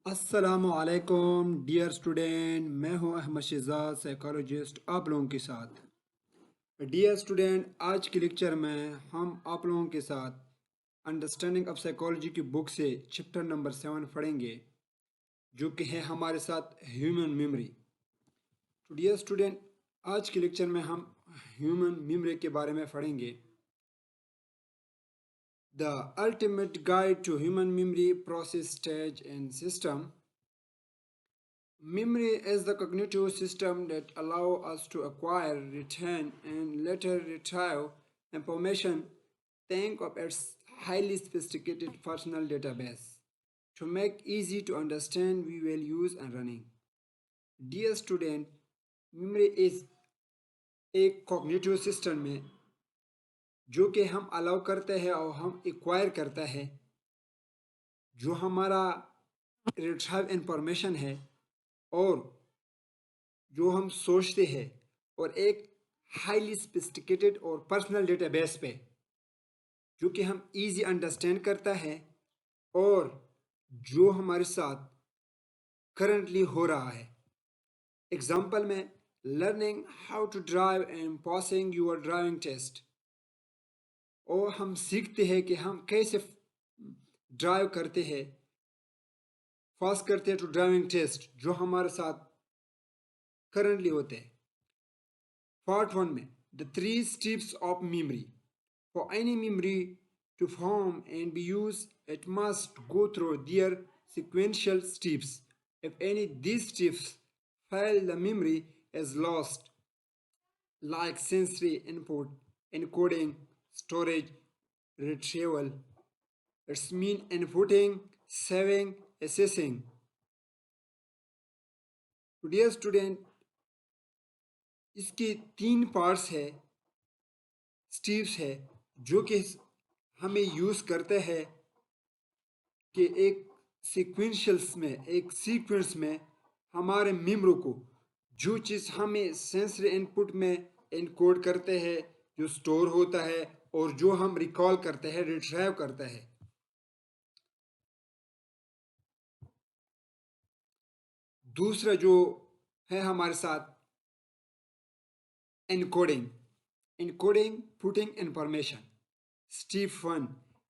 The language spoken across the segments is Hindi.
अस्सलामुअलैकुम डियर स्टूडेंट, मैं हूं अहमद शहजाद साइकोलॉजिस्ट आप लोगों के साथ। डियर स्टूडेंट, आज के लेक्चर में हम आप लोगों के साथ अंडरस्टैंडिंग ऑफ साइकोलॉजी की बुक से चैप्टर नंबर 7 पढ़ेंगे, जो कि है हमारे साथ ह्यूमन मेमोरी। तो डियर स्टूडेंट, आज के लेक्चर में हम ह्यूमन मेमोरी के बारे में पढ़ेंगे। The ultimate guide to human memory process stage and system. Memory is the cognitive system that allows us to acquire, retain, and later retrieve information. Think of its highly sophisticated personal database. To make easy to understand, we will use and running. Dear student, memory is एक कॉग्निटिव सिस्टम में जो कि हम अलाउ करते हैं और हम एक्वायर करता है, जो हमारा रिट्राइव इंफॉर्मेशन है और जो हम सोचते हैं, और एक हाईली सोफिस्टिकेटेड और पर्सनल डेटाबेस पे जो कि हम इजी अंडरस्टैंड करता है और जो हमारे साथ करंटली हो रहा है। एग्जाम्पल में learning how to drive and passing your driving test, और हम सीखते हैं कि हम कैसे ड्राइव करते हैं, पास करते हैं टू ड्राइविंग टेस्ट जो हमारे साथ करंटली होते हैं। पार्ट 1 में the 3 steps of memory. For any memory to form and be used, it must go through their sequential steps. If any these steps fail, the memory is lost, like sensory input, encoding, storage, retrieval. It's mean inputting, saving, assessing. तो डियर स्टूडेंट, इसके 3 पार्ट्स है, स्टेप्स है, जो कि हमें यूज़ करते हैं कि एक एक सीक्वेंस में हमारे मेमोरी को जो चीज़ हमें सेंसरी इनपुट में इनकोड करते हैं, जो स्टोर होता है, और जो हम रिकॉल करते हैं, रिट्राइव करते हैं। दूसरा जो है हमारे साथ encoding. Encoding, putting information. Step 1.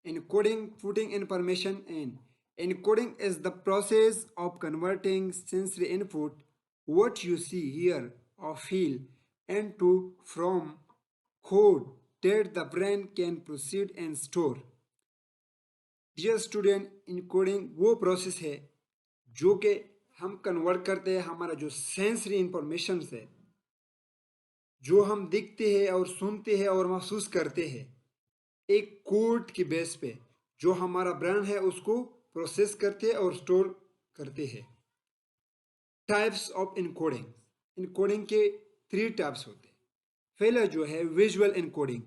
Encoding, putting information in. Encoding is the process of converting sensory input, what you see, hear, or feel, into from code that the brain can proceed and store. Dear student, encoding वो प्रोसेस है जो कि हम कन्वर्ट करते हैं हमारा जो सेंसरी इंफॉर्मेशन है, जो हम दिखते हैं और सुनते हैं और महसूस करते हैं, एक कोड की बेस पे जो हमारा ब्रेन है उसको प्रोसेस करते हैं और स्टोर करते हैं। Types of encoding. इनकोडिंग के 3 टाइप्स होते हैं। पहला जो है visual encoding,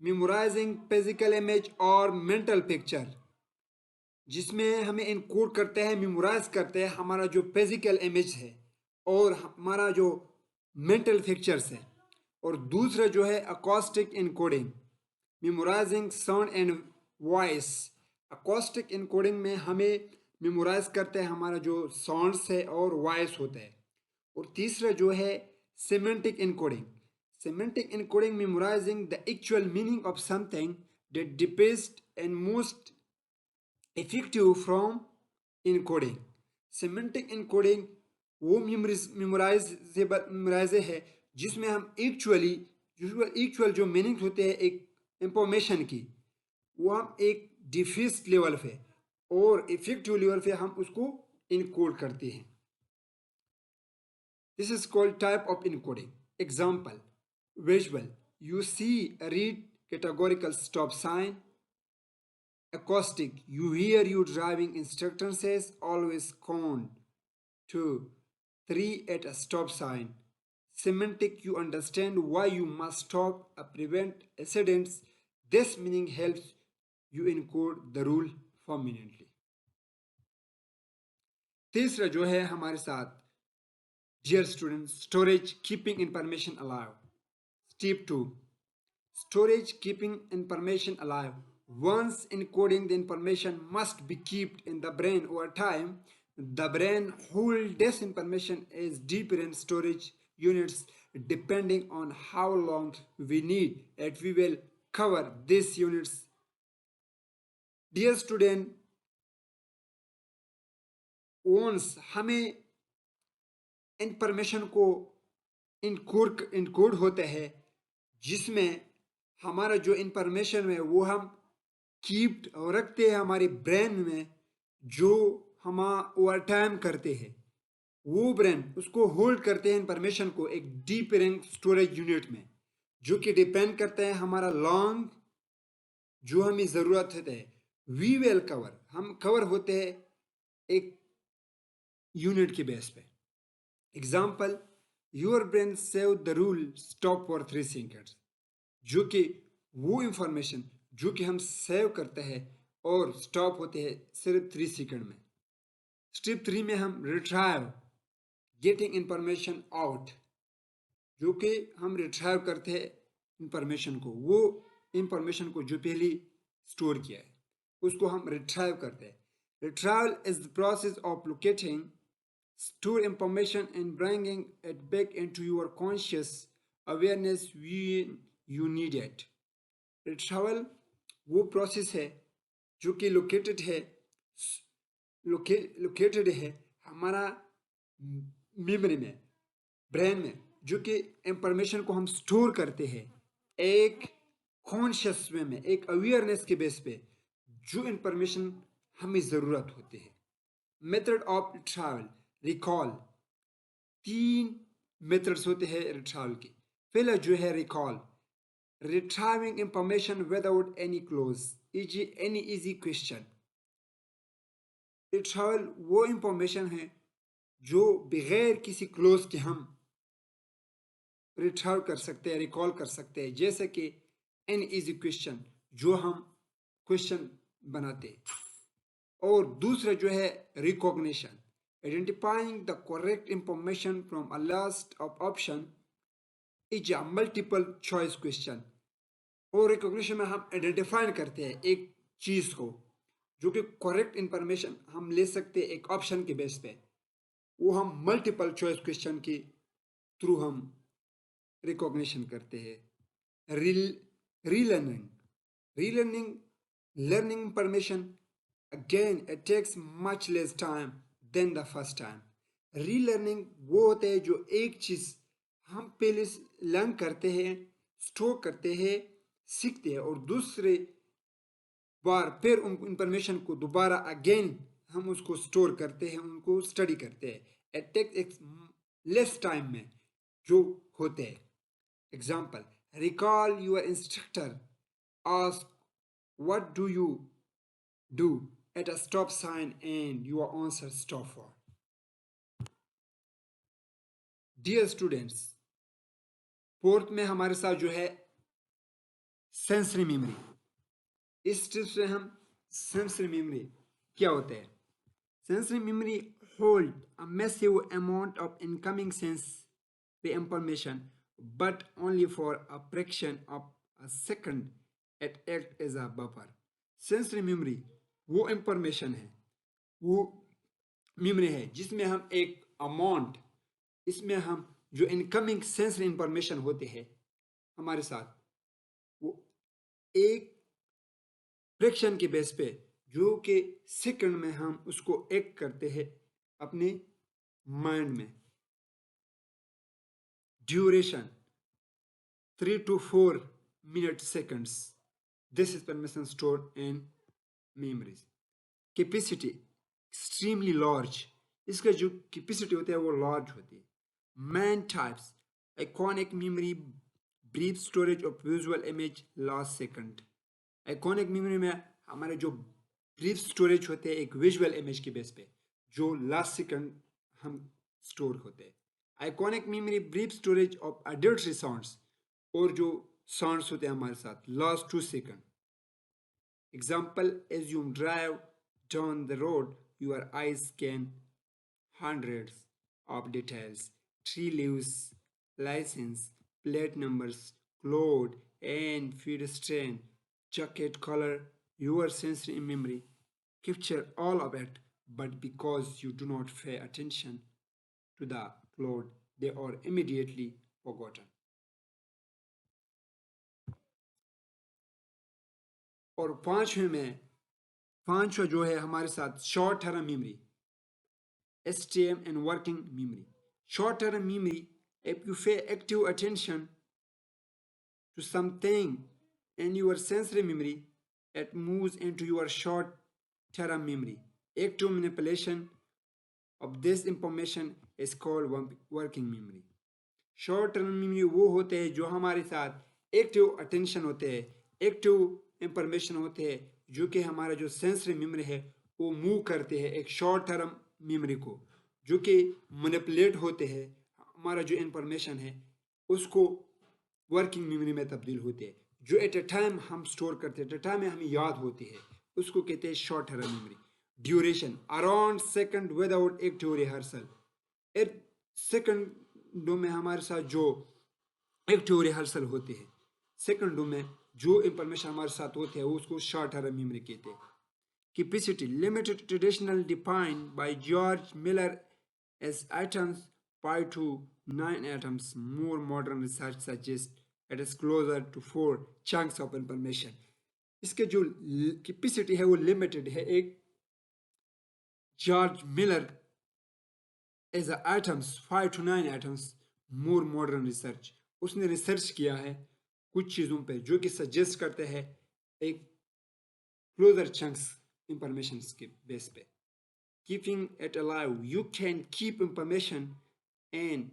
memorising physical image और मेंटल पिक्चर, जिसमें हमें इनकोड करते हैं, मेमोराइज करते हैं हमारा जो फिजिकल इमेज है और हमारा जो मेंटल पिक्चर्स है। और दूसरा जो है acoustic encoding, memorising sound and voice. Acoustic encoding में हमें मेमोराइज करते हैं हमारा जो साउंड्स है और वॉइस होता है। और तीसरा जो है semantic encoding. Semantic encoding memorising the actual meaning of something that deepest and most effective from encoding. Semantic encoding वो मेमोराइज है जिसमें हम एक्चुअल जो मीनिंग होते हैं एक इंफॉर्मेशन की, वो हम एक डिफेंस लेवल पे और इफेक्टिव लेवल पे हम उसको इनकोड करते हैं। This is called type of encoding. Example visual, you see read categorical stop sign. Acoustic, you hear your driving instructor says always count to 3 at a stop sign. Semantic, you understand why you must stop prevent accidents. This meaning helps you encode the rule permanently. तीसरा जो है हमारे साथ dear students, storage keeping information alive. Step 2, storage keeping information alive. Once encoding the information must be kept in the brain over time. The brain holds this information as deeper in storage units depending on how long we need it. We will cover these units. Dear student, once हमें इंफॉर्मेशन को इनकोड होते हैं जिसमें हमारा जो इंफॉर्मेशन है वो हम कीप और रखते हैं हमारे ब्रेन में, जो हम ओवर टाइम करते हैं वो ब्रेन उसको होल्ड करते हैं इंफॉर्मेशन को एक डीप रैंक स्टोरेज यूनिट में, जो कि डिपेंड करता है हमारा लॉन्ग जो हमें ज़रूरत है। वी विल कवर, हम कवर होते हैं एक यूनिट के बेस पे। Example, your brain save the rule stop for 3 seconds, जो कि वो इंफॉर्मेशन जो कि हम सेव करते हैं और स्टॉप होते हैं सिर्फ 3 सेकेंड में। स्टेप 3 में हम रिट्राइव गेटिंग इंफॉर्मेशन आउट, जो कि हम रिट्राइव करते हैं इंफॉर्मेशन को, वो इंफॉर्मेशन को जो पहले स्टोर किया है उसको हम रिट्राइव करते हैं। Retrieval is the process of locating store information and bringing it back into your conscious awareness when you need it. Retrieval वो प्रोसेस है जो कि लोकेटेड है हमारा मेमोरी में, ब्रेन में, जो कि इंफॉर्मेशन को हम स्टोर करते हैं एक कॉन्शियस वे में, एक अवेयरनेस के बेस पे जो इंफॉर्मेशन हमें ज़रूरत होती है। Method of retrieval, recall, 3 methods होते हैं रिट्राइवल के। पहला जो है recall, retrieving information without any close, any easy question. Retrieval वो इंफॉर्मेशन है जो बगैर किसी क्लोज के हम रिट्राइव कर सकते हैं, रिकॉल कर सकते हैं, जैसे कि एनी इजी क्वेश्चन जो हम क्वेश्चन बनाते। और दूसरा जो है recognition, identifying the correct information from a list of option is a multiple choice question। और रिकॉग्निशन में हम आइडेंटिफाई करते हैं एक चीज़ को जो कि करेक्ट इंफॉर्मेशन हम ले सकते हैं एक ऑप्शन के बेस पे, वो हम मल्टीपल चॉइस क्वेश्चन के थ्रू हम रिकॉग्निशन करते हैं। Relearning, relearning learning information, again it takes much less time than the first time. Relearning वो होते हैं जो एक चीज़ हम पहले लर्न करते हैं, स्टोर करते हैं, सीखते हैं और दूसरे बार फिर उन इंफॉर्मेशन को दोबारा अगेन हम उसको स्टोर करते हैं, उनको स्टडी करते हैं। इट टेक्स लेस टाइम में जो होते हैं। Example, recall your instructor ask what do you do at a stop sign and your answer stop for। Dear students, fourth में हमारे साथ जो है सेंसरी मेमोरी। इस टिप्स में हम सेंसरी मेमोरी क्या होता है। Sensory memory hold a massive amount of incoming sensory information but only for a fraction of a second it acts as a buffer। Sensory memory वो इंफॉर्मेशन है, वो मेमोरी है जिसमें हम एक अमाउंट, इसमें हम जो इनकमिंग सेंसरी इंफॉर्मेशन होते हैं हमारे साथ, वो एक फ्रैक्शन के बेस पे जो कि सेकंड में हम उसको एक्ट करते हैं अपने माइंड में। Duration 3 to 4 minute seconds, this is information stored in memories। Capacity extremely large, इसका जो कैपेसिटी होता है वो लार्ज होती है। Man types, iconic memory, brief storage of visual image last second. Iconic memory में हमारे जो ब्रीफ स्टोरेज होते हैं एक विजुअल इमेज के बेस पे जो लास्ट सेकंड हम स्टोर होते हैं। Iconic memory brief storage of auditory sounds, और जो साउंड्स होते हैं हमारे साथ last 2 second. Example, as you drive down the road your eyes scan hundreds of details, tree leaves, license plate numbers, cloud and pedestrian, jacket color, your sensory memory capture all of it, but because you do not pay attention to the cloud, they are immediately forgotten. और पांचवें जो है हमारे साथ short term memory, STM and working memory. Short term memory, if you pay active attention to something in your sensory memory, it moves into your short term memory. Active manipulation of this information is called working memory. Short term memory वो होते हैं जो हमारे साथ एक्टिव अटेंशन होते हैं, एक्टिव इंफॉर्मेशन होते हैं, जो कि हमारा जो सेंसरी मेमोरी है वो मूव करते हैं एक शॉर्ट टर्म मेमोरी को, जो कि मैनिपुलेट होते हैं, हमारा जो इंफॉर्मेशन है उसको वर्किंग मेमोरी में तब्दील होते हैं, जो एट ए टाइम हम स्टोर करते हैं, एट ए टाइम में हमें याद होती है, उसको कहते हैं short term memory. Duration around second without active rehearsal. सेकंडों में हमारे साथ जो एक्टिव रिहर्सल होते हैं, सेकंडों में जो इंफॉर्मेशन हमारे साथ होते हैं उसको शॉर्ट टर्म मेमोरी कहते हैं. Capacity limited traditional defined by George Miller as atoms 5 to 9 atoms. More modern research suggests it is closer to 4 chunks of information. इसके जो कैपेसिटी है वो लिमिटेड है. एक George Miller as atoms 5 to 9 atoms. More modern research, उसने रिसर्च किया है कुछ चीज़ों पे जो कि सजेस्ट करते हैं एक क्लोजर चंक्स इंफॉर्मेशन के बेस पे. Keeping it alive, you can keep information and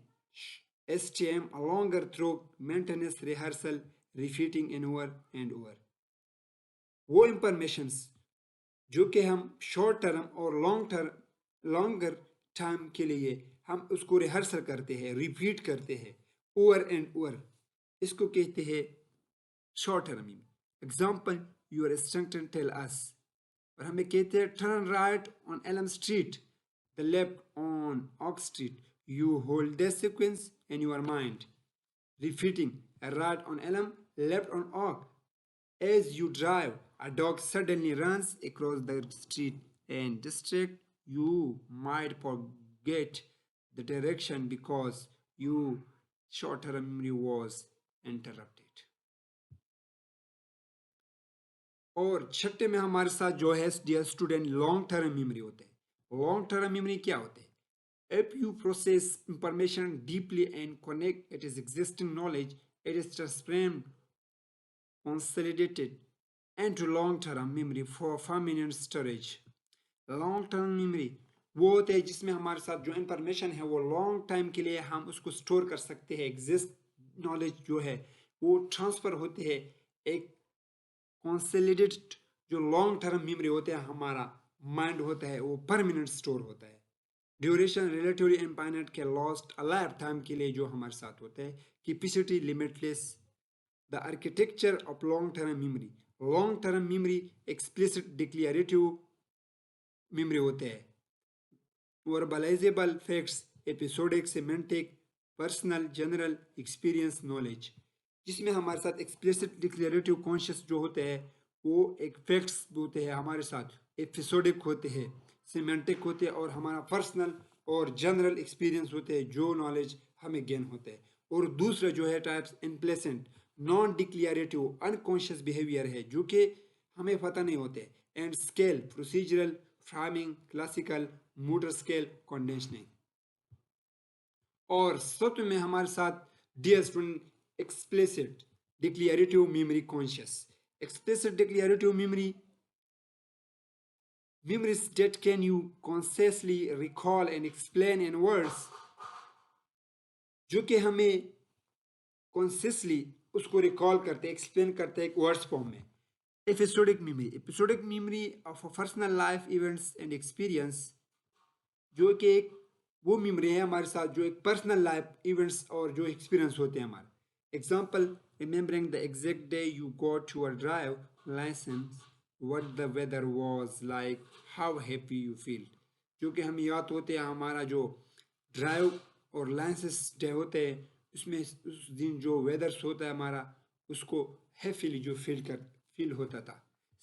STM longer through maintenance, rehearsal, repeating in over and over. वो इंफॉर्मेशन जो कि हम शॉर्ट टर्म और लॉन्गर टाइम के लिए हम उसको रिहर्सल करते हैं, रिपीट करते हैं ओवर एंड ओवर, इसको कहते हैं short term. Example, your instructor tell us, और हमें कहते हैं turn right on Elm street, the left on Oak street. You hold this sequence in your mind, repeating right on Elm, left on Oak. As you drive, a dog suddenly runs across the street and distract. You might forget the direction because your short-term memory was interrupted. और छठे में हमारे साथ जो है dear student long term memory होते हैं. लॉन्ग टर्म मेमोरी क्या होते हैं? If you process information deeply and connect it is existing knowledge, it is transformed, consolidated into long-term memory for permanent storage. long-term memory वो होते हैं जिसमें हमारे साथ जो इंफॉर्मेशन है वो लॉन्ग टाइम के लिए हम उसको स्टोर कर सकते हैं. एग्जिस्ट नॉलेज जो है वो ट्रांसफर होते हैं. एक कंसोलिडेटेड जो लॉन्ग टर्म मेमोरी होते हैं हमारा माइंड होता है वो परमानेंट स्टोर होता है. ड्यूरेशन रिलेटिवली इनफाइनाइट के लॉस्ट अ लाइफ टाइम के लिए जो हमारे साथ होता है. Capacity limitless. The architecture of long-term memory. Long-term memory explicit declarative memory होते हैं. Verbalizable facts, episodic, semantic, personal, general, experience, knowledge. जिसमें हमारे साथ explicit declarative conscious जो होते हैं वो एक facts होते हैं हमारे साथ, episodic होते हैं, semantic होते हैं और हमारा personal और general experience होते हैं जो knowledge हमें gain होते हैं. और दूसरा जो है types implicit, non declarative, unconscious behaviour है जो कि हमें पता नहीं होते. And skill, procedural, priming, classical, motor skill, conditioning. और सत्य में हमारे साथ dear student explicit declarative memory conscious. Explicit declarative memory memories that can you consciously recall and explain in words, जो कि हमें कॉन्शियसली उसको रिकॉल करते हैं, एक्सप्लेन करते हैं एक वर्ड्स फॉर्म में. Episodic memory, episodic memory of personal life events and experience, जो कि एक वो मेमोरी है हमारे साथ जो एक पर्सनल लाइफ इवेंट्स और जो एक्सपीरियंस होते हैं हमारे. Example, remembering the exact day you got your drive licence, what the weather was like, how happy you feel. जो कि हमें याद होते हैं हमारा जो ड्राइव और लाइसेंस डे होते हैं उसमें उस दिन जो वेदर्स होता है हमारा उसको हैप्पीली जो फील होता था.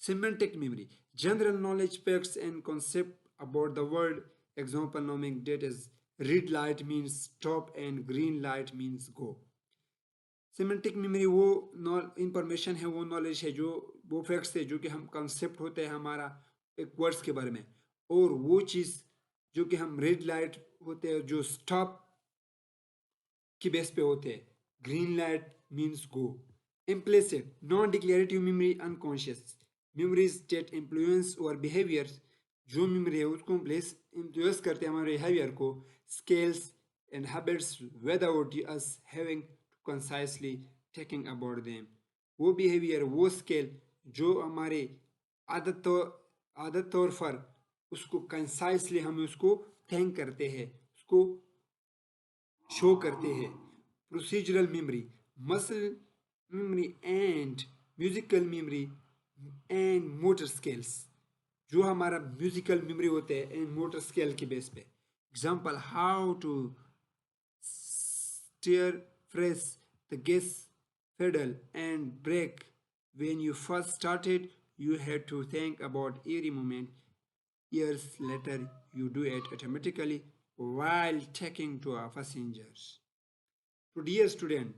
Semantic memory, general knowledge, facts and concept about the world. Example knowing that is red light means stop and green light means go. Semantic memory वो इंफॉर्मेशन है, वो नॉलेज है, जो वो फैक्ट्स है जो कि हम कंसेप्ट होते हैं हमारा एक वर्ड्स के बारे में, और वो चीज़ जो कि हम रेड लाइट होते हैं जो स्टॉप की बेस पे होते हैं, green light means go. Implicit non declarative memory, unconscious memories that influence our behaviour, जो मेमोरी है उसको इन्फ्लुएंस करते हैं हमारे बिहेवियर को, skills and habits without us having consciously thinking about them. वो बिहेवियर, वो स्केल जो हमारे आदत तौर पर उसको कंसाइसली हम उसको थिंक करते हैं, उसको शो करते हैं. Procedural memory, muscle memory and musical memory and motor skills, जो हमारा म्यूजिकल मेमोरी होते हैं एंड मोटर स्केल के बेस पे. Example, how to steer press the gas pedal and brake. When you first started, you had to think about every moment. Years later, you do it automatically while talking to our passengers. तो dear student,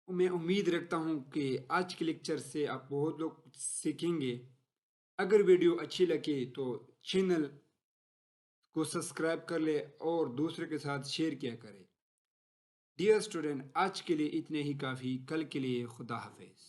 मैं उम्मीद रखता हूँ कि आज के लेक्चर से आप बहुत लोग सीखेंगे. अगर वीडियो अच्छी लगे तो चैनल को सब्सक्राइब कर ले और दूसरे के साथ शेयर किया करें. डियर स्टूडेंट, आज के लिए इतने ही काफ़ी. कल के लिए खुदा हाफिज.